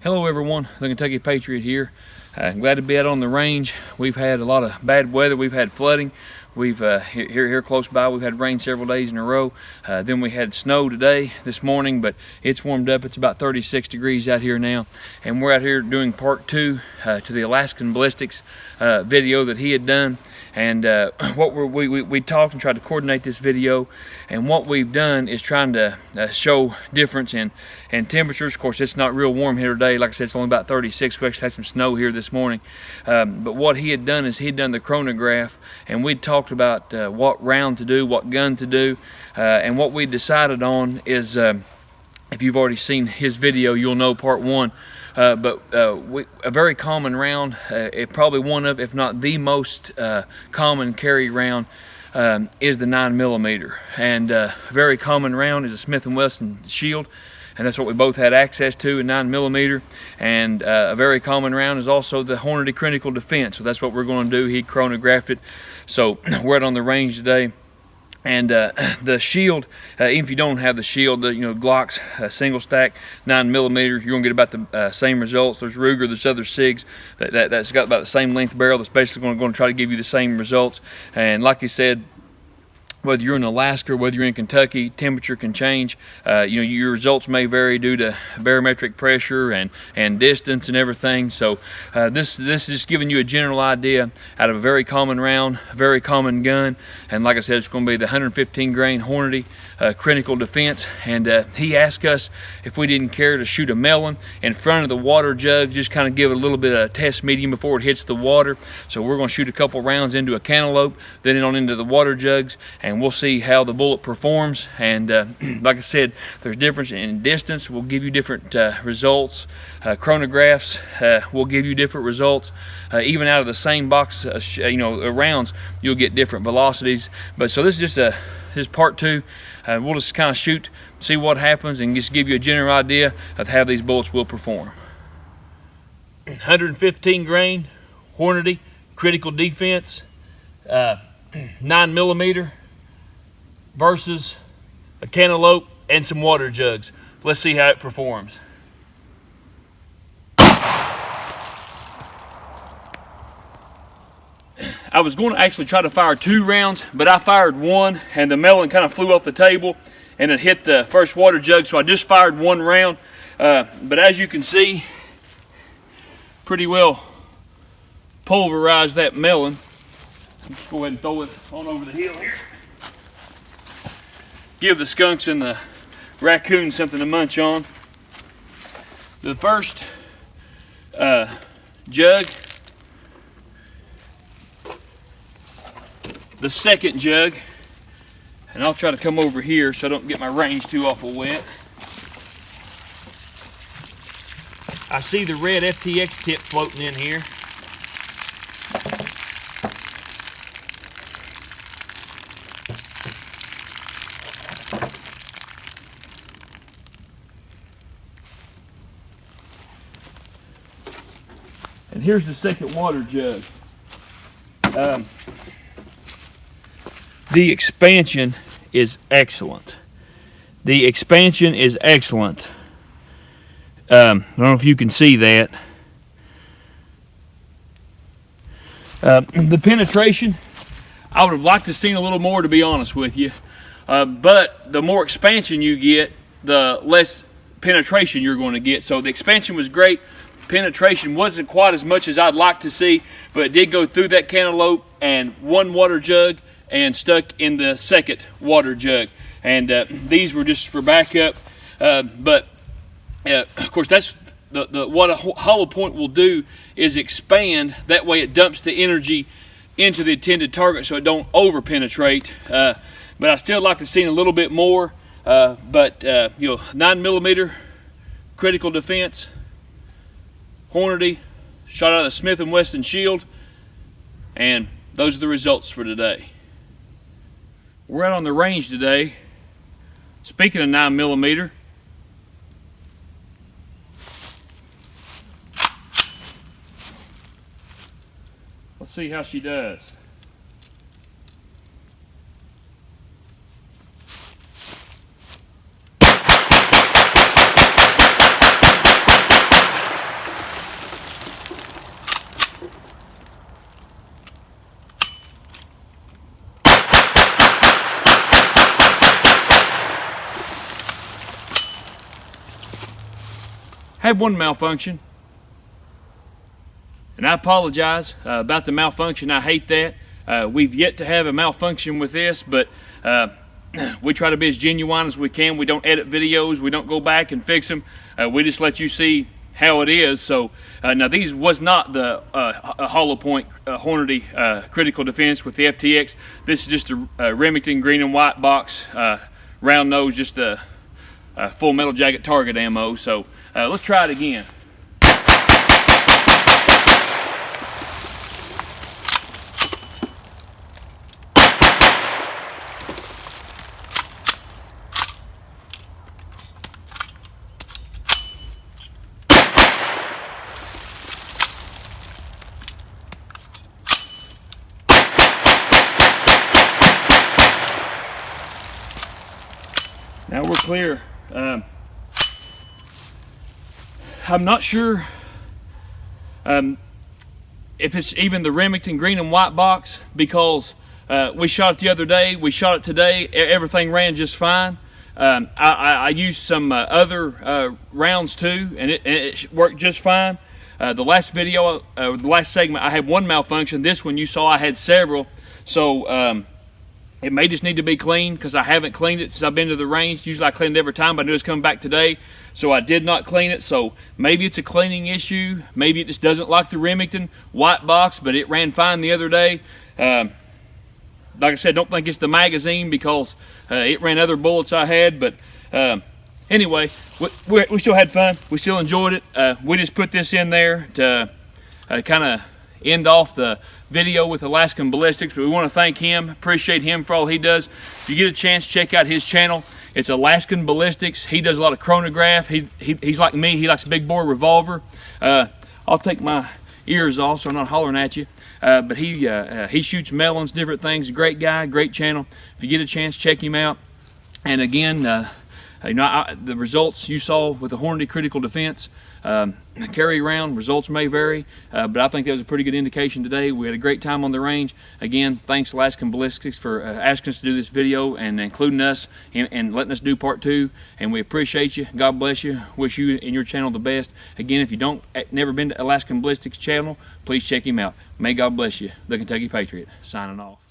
Hello everyone, the Kentucky Patriot here. Glad to be out on the range. We've had a lot of bad weather. We've had flooding. We've here close by, we've had rain several days in a row. Then we had snow this morning, but it's warmed up. It's about 36 degrees out here now. And we're out here doing part 2 to the Alaskan Ballistics video that he had done. And what we talked and tried to coordinate this video, and what we've done is trying to show difference in temperatures. Of course, it's not real warm here today. Like I said, it's only about 36. We actually had some snow here this morning. But what he had done is he'd done the chronograph, and we'd talked about what round to do, what gun to do, and what we decided on is, if you've already seen his video, you'll know part 1. But a very common round, probably one of, if not the most common carry round, is the 9mm. And a very common round is a Smith & Wesson Shield, and that's what we both had access to, a 9mm. And a very common round is also the Hornady Critical Defense. So that's what we're going to do. He chronographed it. So we're out on the range today. And the shield, even if you don't have the shield, Glock's single stack 9mm, you're gonna get about the same results. There's Ruger, there's other SIGs that's got about the same length barrel. That's basically going to try to give you the same results. And like he said, whether you're in Alaska or whether you're in Kentucky, temperature can change. Your results may vary due to barometric pressure and distance and everything. So this is just giving you a general idea out of a very common round, very common gun. And like I said, it's going to be the 115 grain Hornady Critical Defense. And he asked us if we didn't care to shoot a melon in front of the water jug, just kind of give it a little bit of test medium before it hits the water. So we're going to shoot a couple rounds into a cantaloupe, then on into the water jugs, and we'll see how the bullet performs. And like I said, there's difference in distance. We'll give you different results. Chronographs will give you different results. Even out of the same box, rounds, you'll get different velocities. But so this is just part 2. We'll just kind of shoot, see what happens, and just give you a general idea of how these bullets will perform. 115 grain Hornady Critical Defense, 9mm versus a cantaloupe and some water jugs. Let's see how it performs. I was going to actually try to fire 2 rounds, but I fired 1, and the melon kind of flew off the table and it hit the first water jug, so I just fired 1 round. But as you can see, pretty well pulverized that melon. I'll just go ahead and throw it on over the hill here. Give the skunks and the raccoons something to munch on. The first jug, the second jug, and I'll try to come over here so I don't get my range too awful wet. I see the red FTX tip floating in here. And here's the second water jug. The expansion is excellent. The expansion is excellent. I don't know if you can see that. The penetration, I would have liked to have seen a little more, to be honest with you. But the more expansion you get, the less penetration you're going to get. So the expansion was great. Penetration wasn't quite as much as I'd like to see, but it did go through that cantaloupe and 1 water jug and stuck in the second water jug. And these were just for backup. But of course, that's what a hollow point will do is expand. That way it dumps the energy into the intended target so it don't over penetrate. But I still like to see a little bit more. 9mm Critical Defense, Hornady, shot out of the Smith & Wesson Shield, and those are the results for today. We're out on the range today. Speaking of 9mm, let's see how she does. had one malfunction, and I apologize about the malfunction. I hate that. We've yet to have a malfunction with this, but we try to be as genuine as we can. We don't edit videos. We don't go back and fix them. We just let you see how it is. So now these was not the hollow point Hornady critical defense with the FTX. This is just a Remington green and white box, round nose, just a full metal jacket target ammo. So let's try it again. Now we're clear. I'm not sure if it's even the Remington green and white box, because we shot it the other day, we shot it today, everything ran just fine. I used some other rounds too, and it worked just fine. The last video, the last segment, I had one malfunction. This one you saw I had several. So it may just need to be cleaned, because I haven't cleaned it since I've been to the range. Usually I clean it every time, but I knew it was coming back today, so I did not clean it. So maybe it's a cleaning issue. Maybe it just doesn't like the Remington white box, but it ran fine the other day. Like I said, don't think it's the magazine, because it ran other bullets I had. But anyway, we still had fun. We still enjoyed it. We just put this in there to kind of end off the video with Alaskan Ballistics. But we want to thank him, appreciate him for all he does. If you get a chance, check out his channel. It's Alaskan Ballistics. He does a lot of chronograph. He's like me. He likes a big bore revolver. I'll take my ears off so I'm not hollering at you. But he shoots melons, different things. Great guy, great channel. If you get a chance, check him out. And again, the results you saw with the Hornady critical defense, carry around, results may vary, but I think that was a pretty good indication today. We had a great time on the range. Again, thanks Alaskan Ballistics for asking us to do this video and including us and letting us do part 2. And we appreciate you. God bless you. Wish you and your channel the best. Again, if you never been to Alaskan Ballistics channel, please check him out. May God bless you. The Kentucky Patriot, signing off.